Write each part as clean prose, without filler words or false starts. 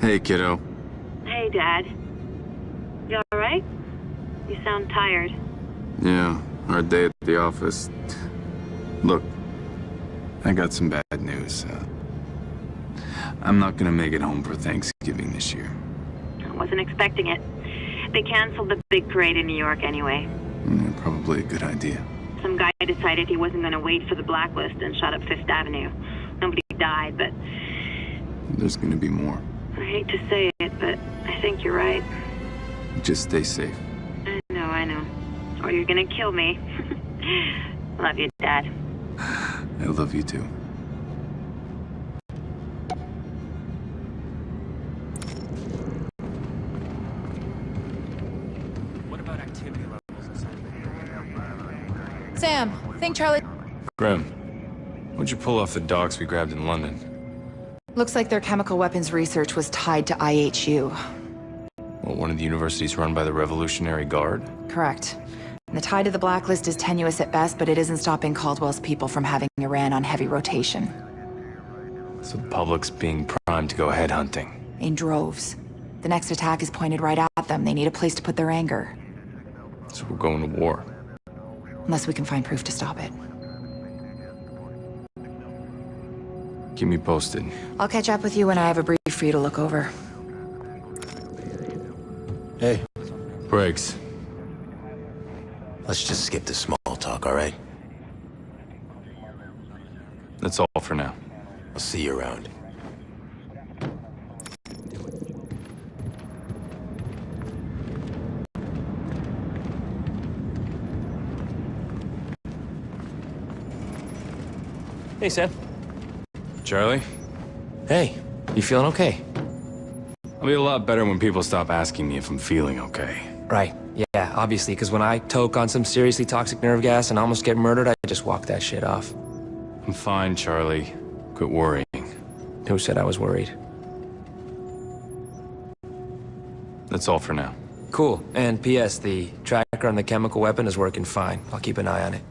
Hey, kiddo. Hey, Dad. You alright? You sound tired. Yeah, hard day at the office. Look, I got some bad news. I'm not gonna make it home for Thanksgiving this year. I wasn't expecting it. They canceled the big parade in New York anyway. Yeah, probably a good idea. Some guy decided he wasn't going to wait for the Blacklist and shot up Fifth Avenue. Nobody died, but... There's gonna be more. I hate to say it, but I think you're right. Just stay safe. I know. Or you're gonna kill me. Love you, Dad. I love you too. What about activity levels? Sam, think Charlie... Grim, what'd you pull off the docs we grabbed in London? Looks like their chemical weapons research was tied to IHU. Well, one of the universities run by the Revolutionary Guard? Correct. And the tie to the Blacklist is tenuous at best, but it isn't stopping Caldwell's people from having Iran on heavy rotation. So the public's being primed to go headhunting. In droves. The next attack is pointed right at them. They need a place to put their anger. So we're going to war. Unless we can find proof to stop it. Keep me posted. I'll catch up with you when I have a brief for you to look over. Hey, Briggs. let's just skip the small talk, all right? That's all for now. I'll see you around. Hey, Sam. Charlie? Hey, you feeling okay? I'll be a lot better when people stop asking me if I'm feeling okay. Right. Yeah, obviously, because when I toke on some seriously toxic nerve gas and almost get murdered, I just walk that shit off. I'm fine, Charlie. Quit worrying. Who said I was worried? That's all for now. Cool. And P.S., the tracker on the chemical weapon is working fine. I'll keep an eye on it.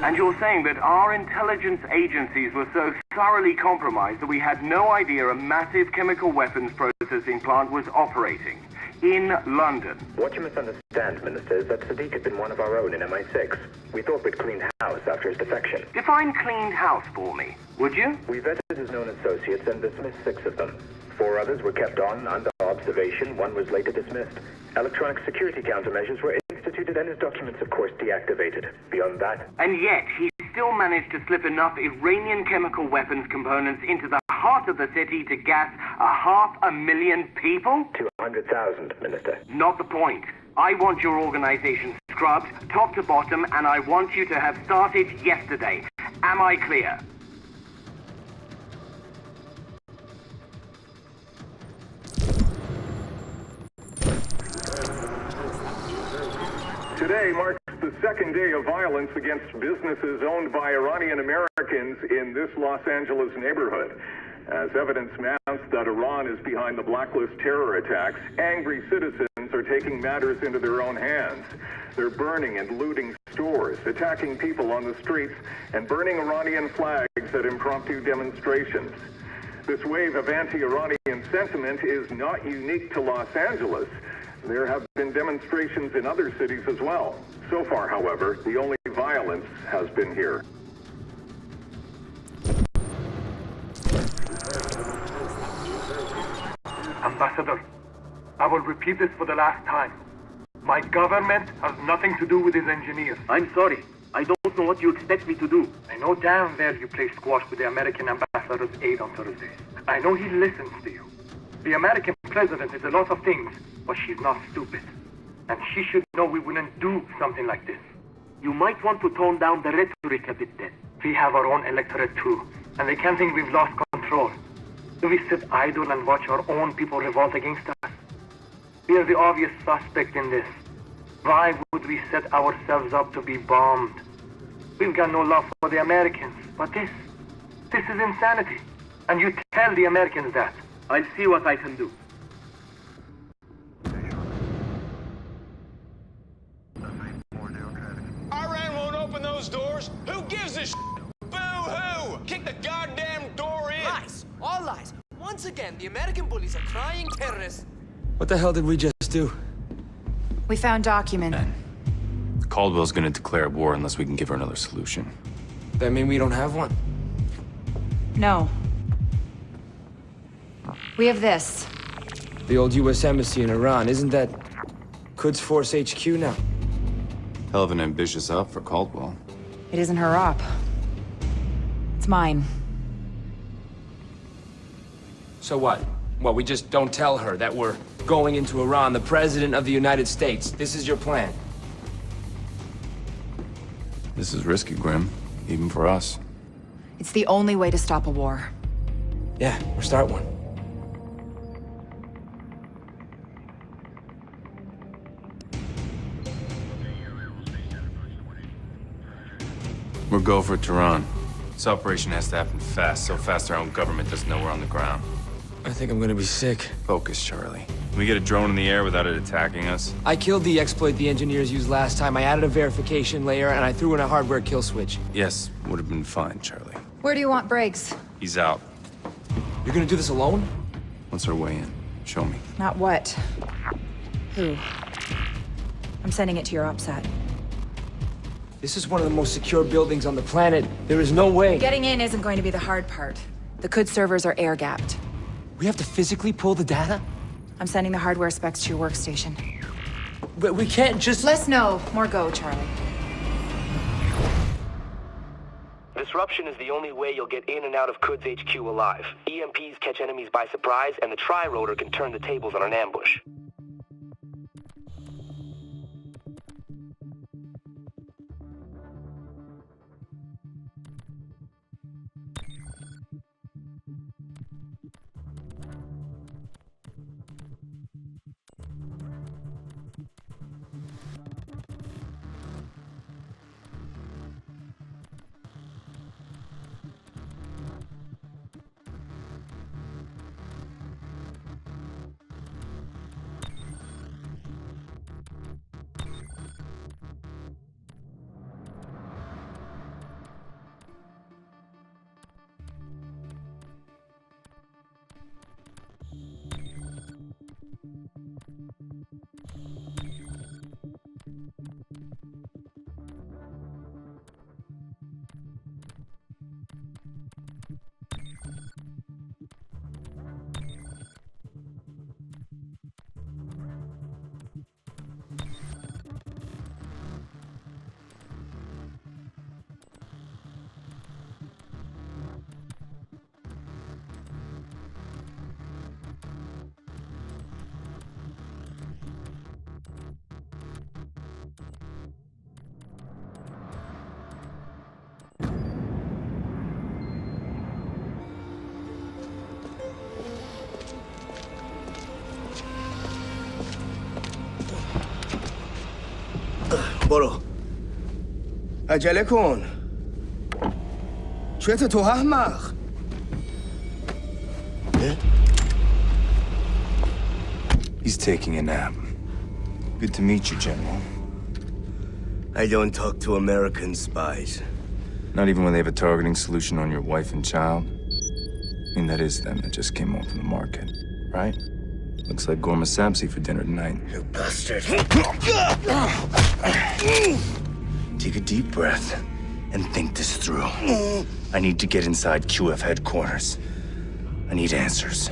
And you're saying that our intelligence agencies were so thoroughly compromised that we had no idea a massive chemical weapons processing plant was operating in London? What you misunderstand, Minister, is that Sadiq had been one of our own in MI6. We thought we'd cleaned house after his defection. Define cleaned house for me, would you? We vetted his known associates and dismissed 6 of them. 4 others were kept on under observation. 1 was later dismissed. Electronic security countermeasures were instituted and his documents, of course, deactivated. Beyond that... And yet, he still managed to slip enough Iranian chemical weapons components into the heart of the city to gas 500,000 people? 200,000, Minister. Not the point. I want your organization scrubbed, top to bottom, and I want you to have started yesterday. Am I clear? Today marks the second day of violence against businesses owned by Iranian Americans in this Los Angeles neighborhood. As evidence mounts that Iran is behind the Blacklist terror attacks, angry citizens are taking matters into their own hands. They're burning and looting stores, attacking people on the streets, and burning Iranian flags at impromptu demonstrations. This wave of anti-Iranian sentiment is not unique to Los Angeles. There have been demonstrations in other cities as well. So far, however, the only violence has been here. Ambassador, I will repeat this for the last time. My government has nothing to do with his engineers. I'm sorry. I don't know what you expect me to do. I know down there you play squash with the American ambassador's aide on Thursdays. I know he listens to you. The American president is a lot of things, but she's not stupid. and she should know we wouldn't do something like this. You might want to tone down the rhetoric a bit then. We have our own electorate too, and they can't think we've lost control. Do we sit idle and watch our own people revolt against us? We are the obvious suspect in this. Why would we set ourselves up to be bombed? We've got no love for the Americans, but this is insanity. And you tell the Americans that. I'll see what I can do. Iran won't open those doors. Who gives a shit? Boo-hoo! Kick the goddamn door in! Lies! All lies! Once again, the American bullies are crying terrorists. What the hell did we just do? We found documents. Caldwell's gonna declare war unless we can give her another solution. That mean we don't have one? No. We have this. The old U.S. Embassy in Iran, isn't that Quds Force HQ now? Hell of an ambitious op for Caldwell. It isn't her op. It's mine. So what? What, we just don't tell her that we're going into Iran, the President of the United States? This is your plan? This is risky, Grim. Even for us. It's the only way to stop a war. Yeah, or start one. We're go for Tehran. This operation has to happen fast, so fast our own government doesn't know we're on the ground. I think I'm gonna be sick. Focus, Charlie. Can we get a drone in the air without it attacking us? I killed the exploit the engineers used last time. I added a verification layer, and I threw in a hardware kill switch. Yes, would have been fine, Charlie. Where do you want Briggs? He's out. You're gonna do this alone? What's our way in? Show me. Not what. Who? I'm sending it to your OPSAT. This is one of the most secure buildings on the planet. There is no way. Getting in isn't going to be the hard part. The Quds servers are air-gapped. We have to physically pull the data? I'm sending the hardware specs to your workstation. But we can't just... Less no, more go, Charlie. Disruption is the only way you'll get in and out of Quds HQ alive. EMPs catch enemies by surprise, and the tri-rotor can turn the tables on an ambush. برو عجله کن چته تو احمق He's taking a nap. Good to meet you, General. I don't talk to American spies. Not even when they have a targeting solution on your wife and child? I mean, that is them that just came home from the market, right? Looks like Gorma Samsi for dinner tonight. You bastard. Take a deep breath and think this through. I need to get inside QF headquarters. I need answers.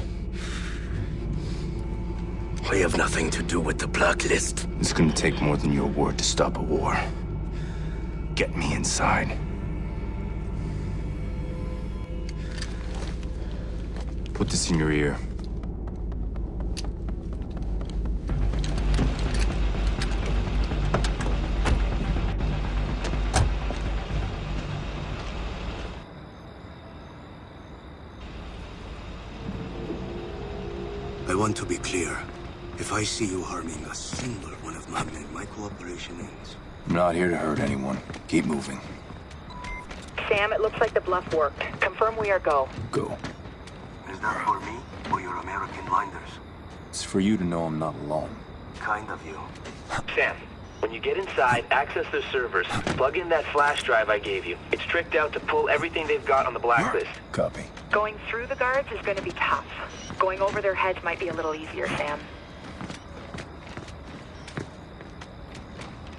I have nothing to do with the Blacklist. It's gonna take more than your word to stop a war. Get me inside. Put this in your ear. I want to be clear. If I see you harming a single one of my men, my cooperation ends. I'm not here to hurt anyone. Keep moving. Sam, it looks like the bluff worked. Confirm we are go. Go. Is that for me or your American minders? It's for you to know I'm not alone. Kind of you. Sam, when you get inside, access their servers. Plug in that flash drive I gave you. It's tricked out to pull everything they've got on the blacklist. Copy. Going through the guards is going to be tough. Going over their heads might be a little easier, Sam.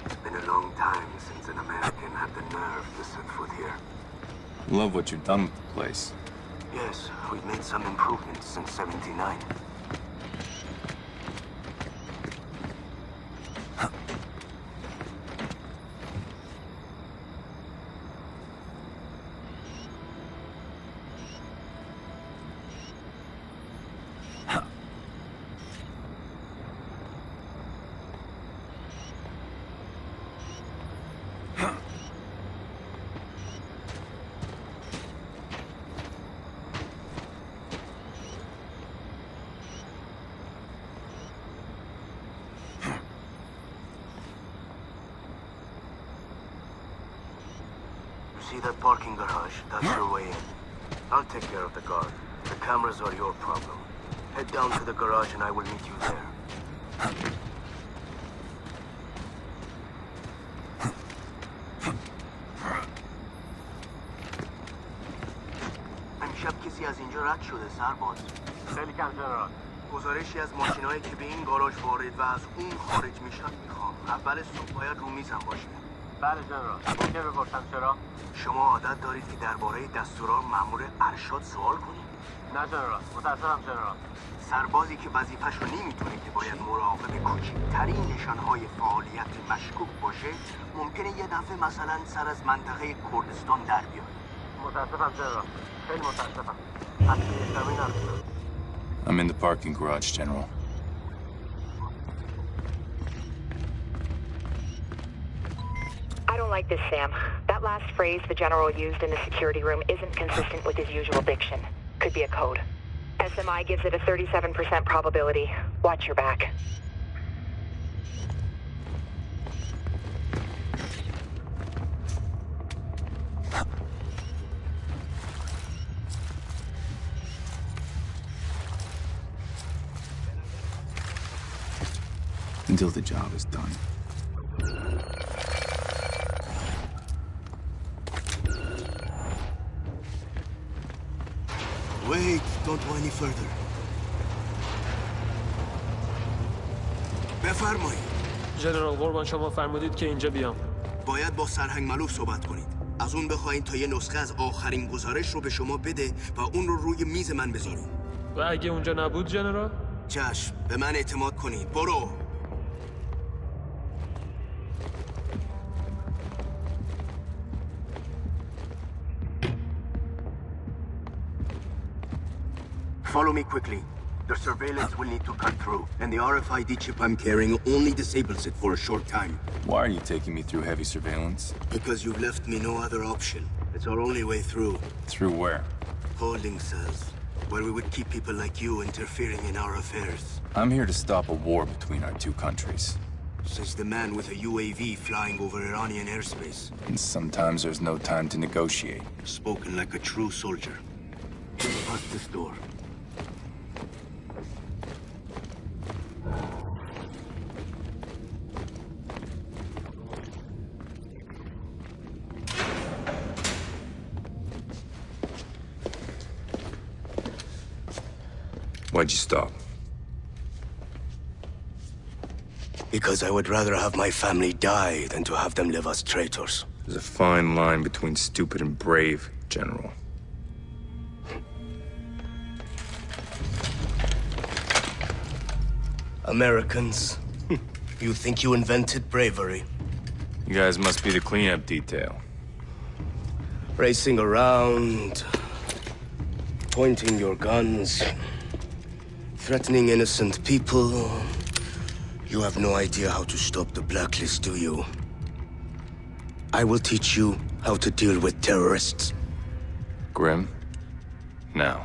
It's been a long time since an American had the nerve to set foot here. Love what you've done with the place. Yes, we've made some improvements since '79. See that parking garage? That's your way in. I'll take care of the guard. The cameras are your problem. Head down to the garage and I will meet you there. امشب کسی از اینجا رد شده سرباز. خیلی کم جنرال. گزارشی از ماشینایی که به این گاراژ وارد و از اون خارج میشن میخوام. اول صبح باید رو میزم باشه. بله جنرال. ممکن بپرسم چرا؟ شما عادت دارید که درباره دستورات مأمور ارشاد سوال کنید؟ نه جنرال. متاسفم جنرال. سربازی که وظیفه‌ش رو نمیدونه که باید مراقب کوچکترین نشانهای فعالیت مشکوک باشه، ممکنه یه دفعه مثلا سر از منطقه کردستان در بیاد. متاسفم جنرال. خیلی متاسفم. حتی اشتباهی نداشتم. I'm in the parking garage, General. I don't like this, Sam. That last phrase the General used in the security room isn't consistent with his usual diction. Could be a code. SMI gives it a 37% probability. Watch your back. Until the job is done. Wait, don't go any further. بفرمایید. ژنرال قربان شما فرمودید که اینجا بیام. باید با سرهنگ ملوف صحبت کنید. از اون بخواین تا یه نسخه از آخرین گزارش رو به شما بده و اون رو روی میز من بذارین. و اگه اونجا نبود ژنرال؟ چشم، به من اعتماد کنید. برو. Follow me quickly. The surveillance will need to cut through, and the RFID chip I'm carrying only disables it for a short time. Why are you taking me through heavy surveillance? Because you've left me no other option. It's our only way through. Through where? Holding cells, where we would keep people like you interfering in our affairs. I'm here to stop a war between our two countries. Says the man with a UAV flying over Iranian airspace. And sometimes there's no time to negotiate. Spoken like a true soldier. Past this door. Why'd you stop? Because I would rather have my family die than to have them live as traitors. There's a fine line between stupid and brave, General. Americans, you think you invented bravery? You guys must be the cleanup detail. Racing around, pointing your guns, threatening innocent people. You have no idea how to stop the Blacklist, do you? I will teach you how to deal with terrorists. Grim? Now.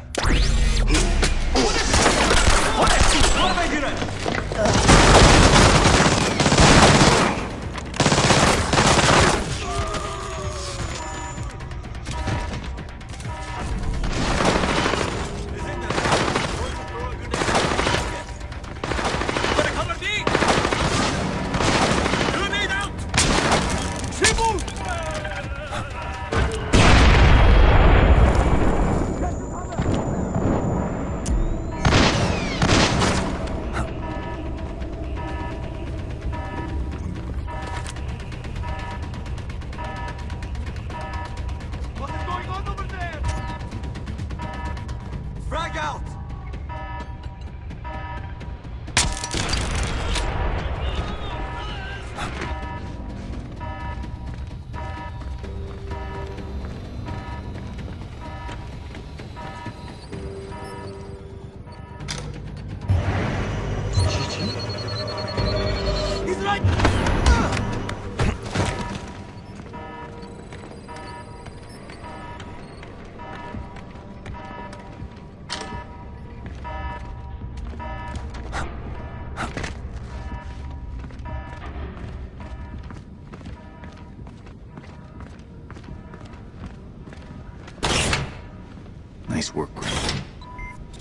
Nice work, Grim.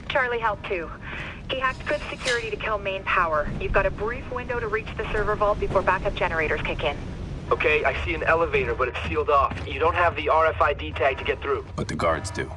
Charlie helped too. He hacked good security to kill main power. You've got a brief window to reach the server vault before backup generators kick in. Okay, I see an elevator, but it's sealed off. You don't have the RFID tag to get through. But the guards do.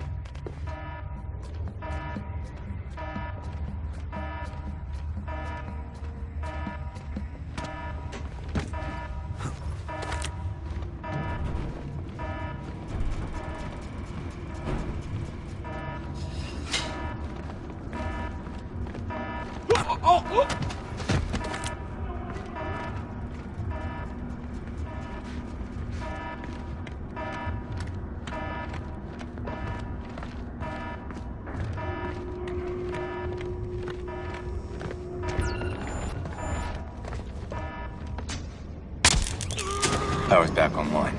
Power's back online.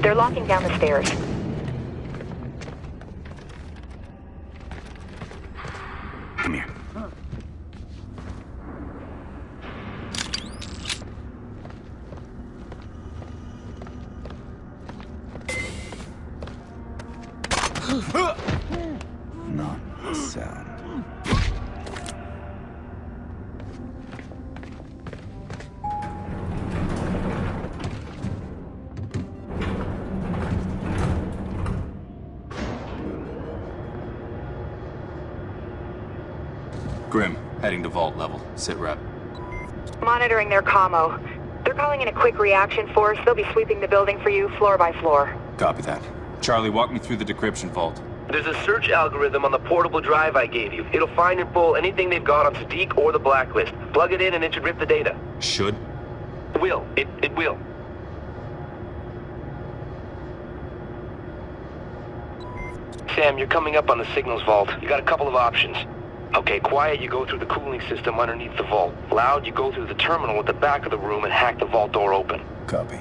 They're locking down the stairs. Come here. Not a sound. Grim, heading to vault level. Sit rep. Monitoring their commo. They're calling in a quick reaction force. They'll be sweeping the building for you, floor by floor. Copy that. Charlie, walk me through the decryption vault. There's a search algorithm on the portable drive I gave you. It'll find and pull anything they've got on Sadiq or the Blacklist. Plug it in and it should rip the data. Should? Will. It will. Sam, you're coming up on the signals vault. You got a couple of options. Okay, quiet, you go through the cooling system underneath the vault. Loud, you go through the terminal at the back of the room and hack the vault door open. Copy.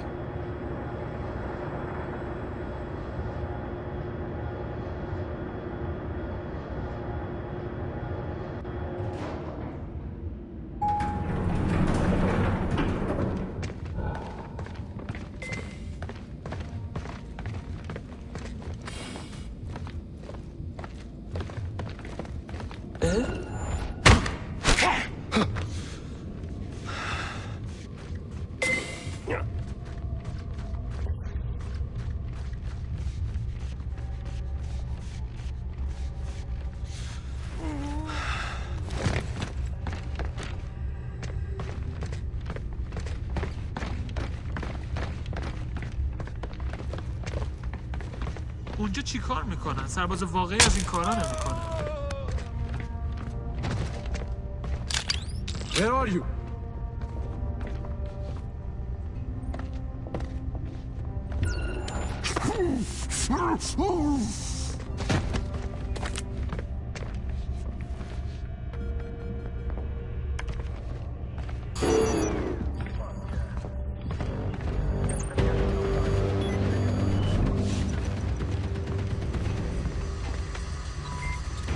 اونجا چی کار میکنن؟ سرباز واقعی از این کارا نمیکنن. Where are you?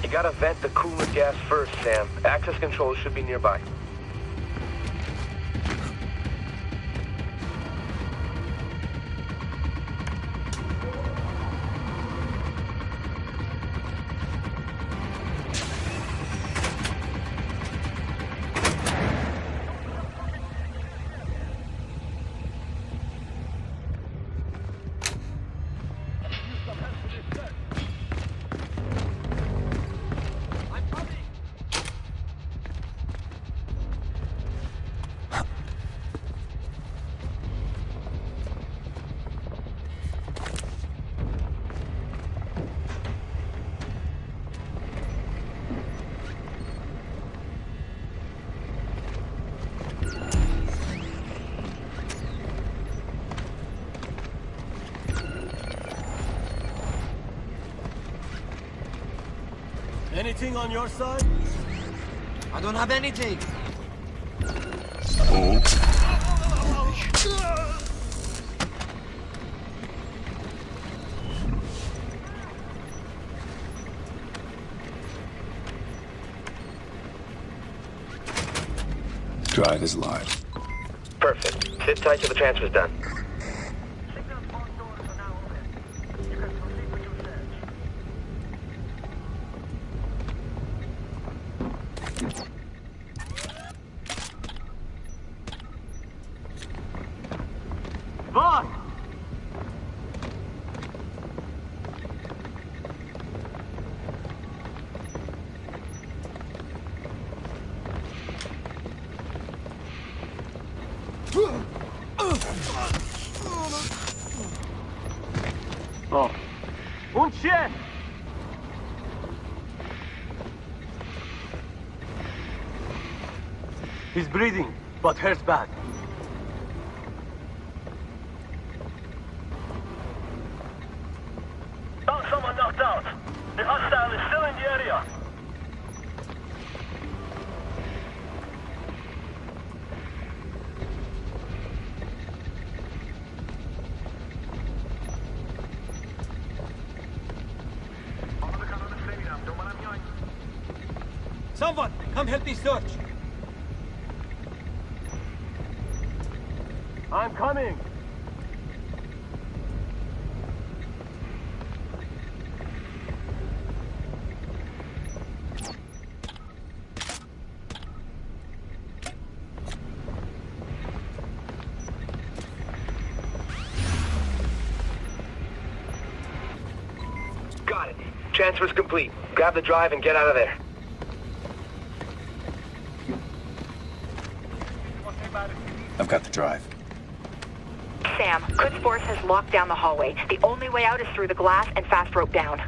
You gotta vent the coolant gas first, Sam. Access controls should be nearby. Anything on your side? I don't have anything. Oh. Drive is live. Perfect. Sit tight till the transfer's done. Vaughn! Oh. Und shit! He's breathing, but hurts bad. Found someone knocked out. The hostile is still in the area. Someone, come help me search. I'm coming! Got it. Transfer's complete. Grab the drive and get out of there. I've got the drive. Sam, Quds Force has locked down the hallway. The only way out is through the glass and fast rope down.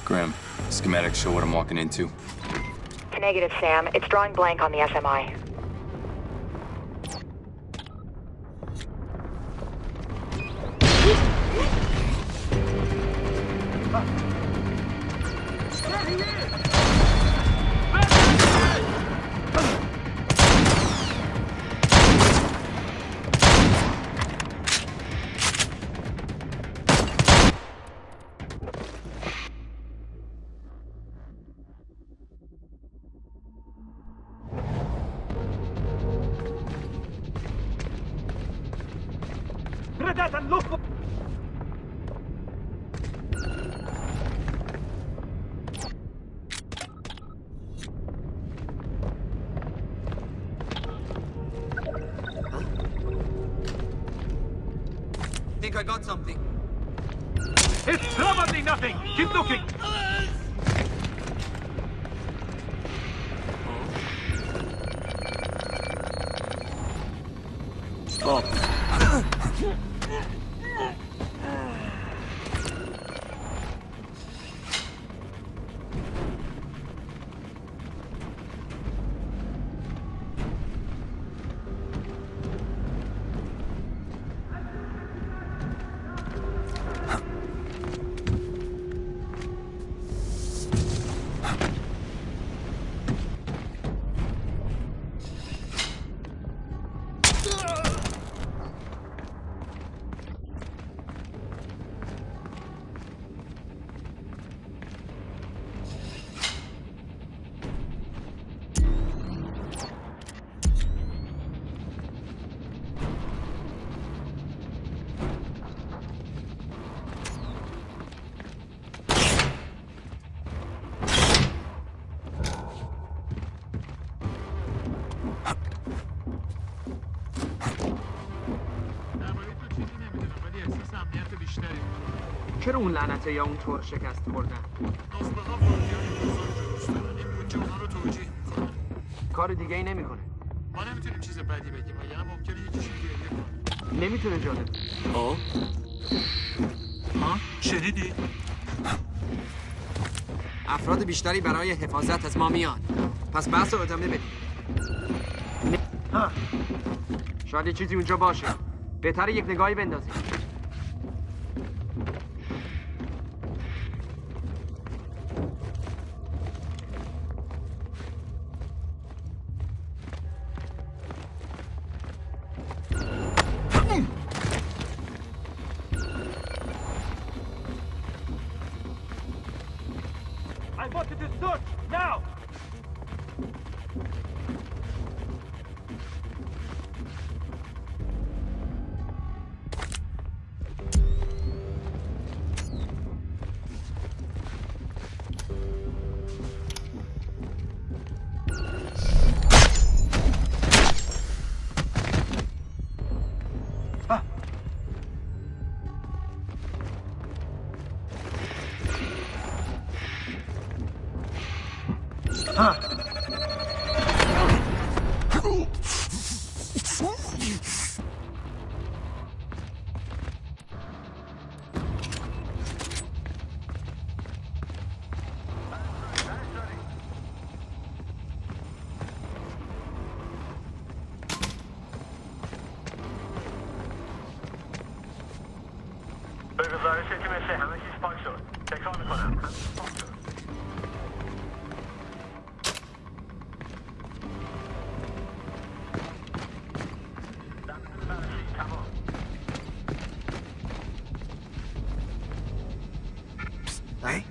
Graham, schematics show what I'm walking into. Negative, Sam. It's drawing blank on the SMI. Think I got something. It's probably nothing! Keep looking! چرا اون لعنته یا اون طور شکست خوردن؟ کار دیگه ای نمیکنه. ما نمیتونیم چیز بدی بگیم وگرنه ممکنه یکیشون گریه کنه. نمیتونه جالب. ها؟ شنیدی؟ افراد بیشتری برای حفاظت از ما میان. پس بحث رو ادامه بدیم. شاید یه چیزی اونجا باشه. بهتره یک نگاهی بندازیم. I want you to search now! به گزارش تیم سه همه چیز پاک شد. تکرار میکنم همه چیز پاک شد. تمام. Hey.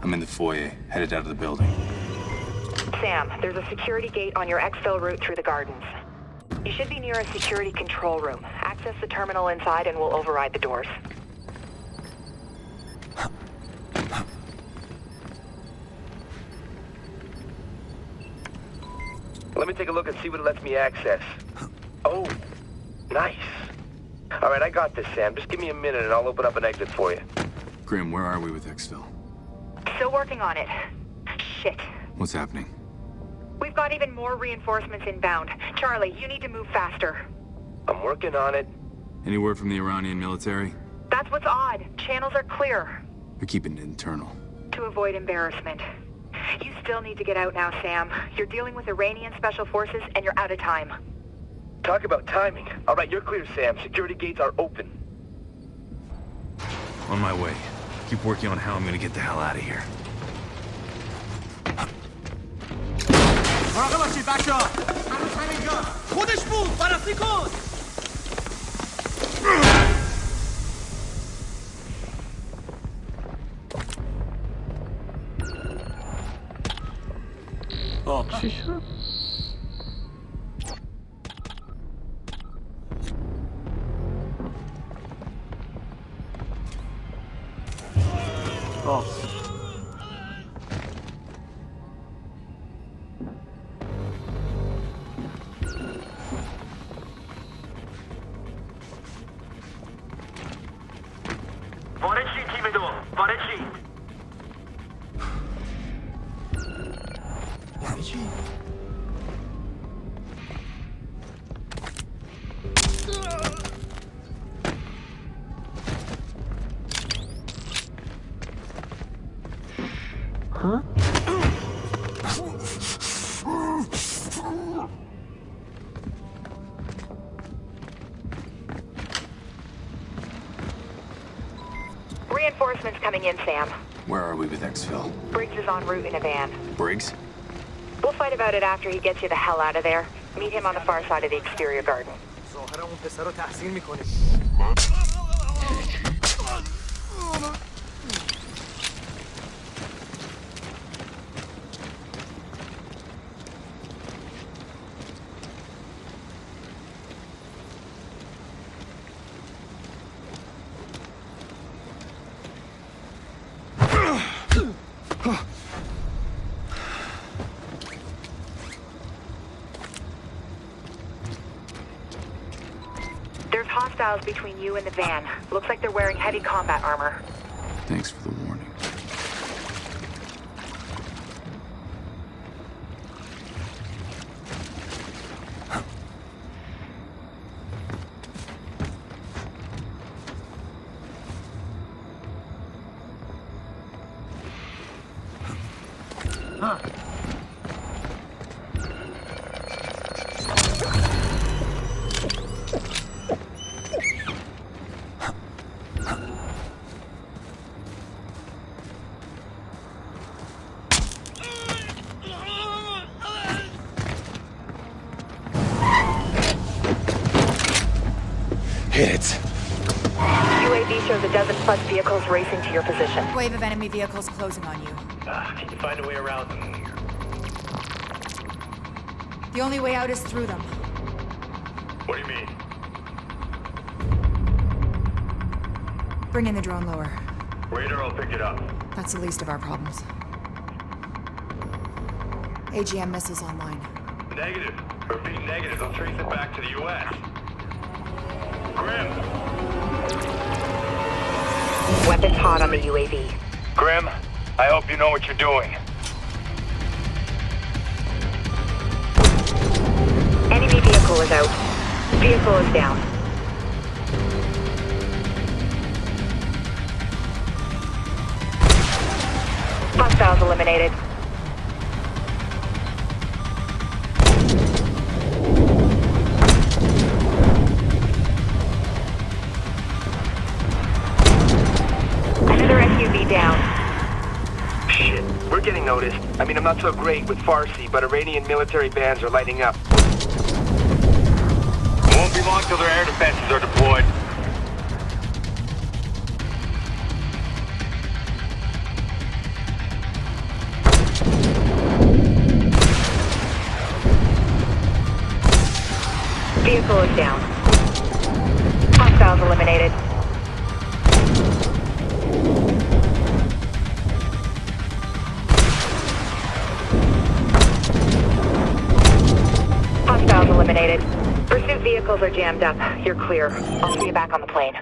I'm in the foyer, headed out of the building. Sam, there's a security gate on your exfil route through the gardens. You should be near a security control room. Access the terminal inside and we'll override the doors. Let me take a look and see what it lets me access. Oh, nice. All right, I got this, Sam. Just give me a minute and I'll open up an exit for you. Grim, where are we with Exfil? Still working on it. Shit. What's happening? We've got even more reinforcements inbound. Charlie, you need to move faster. I'm working on it. Any word from the Iranian military? That's what's odd. Channels are clear. They're keeping it internal. To avoid embarrassment. You still need to get out now, Sam. You're dealing with Iranian special forces and you're out of time. Talk about timing. All right, you're clear, Sam. Security gates are open. On my way. Keep working on how I'm gonna get the hell out of here. مراقب باشید بچه‌ها. هنوز همینجا. خودش بود. بررسی کن. چی شد؟ وارد شید تیم دو. وارد شید. Huh? Reinforcements coming in, Sam. Where are we with Exfil? Briggs is en route in a van. Briggs? We'll fight about it after he gets you the hell out of there. Meet him on the far side of the exterior garden. ظاهرا اون پسر رو تحصیل میکنه. Hostiles between you and the van. Looks like they're wearing heavy combat armor. Thanks for the warning. Hit it. UAV shows a dozen plus vehicles racing to your position. Wave of enemy vehicles closing on you. Can you find a way around them? The only way out is through them. What do you mean? Bring in the drone lower. Radar will pick it up. That's the least of our problems. AGM missiles online. Negative. Repeat negative. I'll trace it back to the U.S. Grim! Weapons hot on the UAV. Grim, I hope you know what you're doing. Enemy vehicle is out. Vehicle is down. Hostiles eliminated. Another SUV down. Shit, we're getting noticed. I mean, I'm not so great with Farsi, but Iranian military bands are lighting up. Won't be long till their air defenses are deployed. Vehicle is down. Hostiles eliminated. Hostiles eliminated. Pursuit vehicles are jammed up. You're clear. I'll see you back on the plane.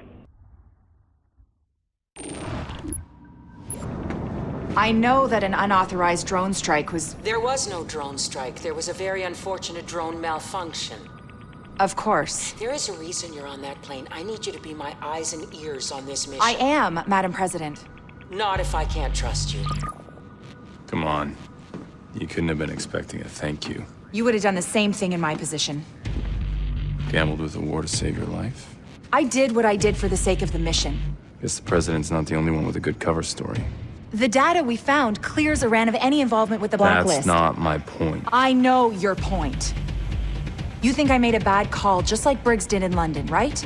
I know that an unauthorized drone strike was... There was no drone strike. There was a very unfortunate drone malfunction. Of course. There is a reason you're on that plane. I need you to be my eyes and ears on this mission. I am, Madam President. Not if I can't trust you. Come on. You couldn't have been expecting a thank you. You would have done the same thing in my position. Gambled with a war to save your life? I did what I did for the sake of the mission. Guess the president's not the only one with a good cover story. The data we found clears Iran of any involvement with the Blacklist. That's not my point. I know your point. You think I made a bad call, just like Briggs did in London, right?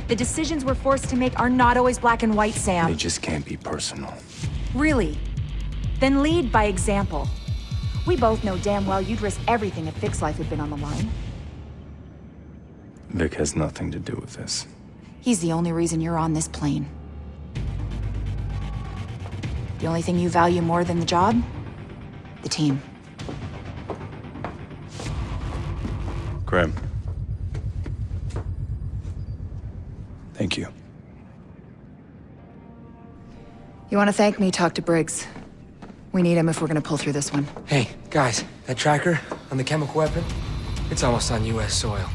The decisions we're forced to make are not always black and white, Sam. They just can't be personal. Really? Then lead by example. We both know damn well you'd risk everything if Vic's life had been on the line. Vic has nothing to do with this. He's the only reason you're on this plane. The only thing you value more than the job? The team. Graham. Thank you. You want to thank me, talk to Briggs. We need him if we're gonna pull through this one. Hey, guys, that tracker on the chemical weapon, it's almost on U.S. soil.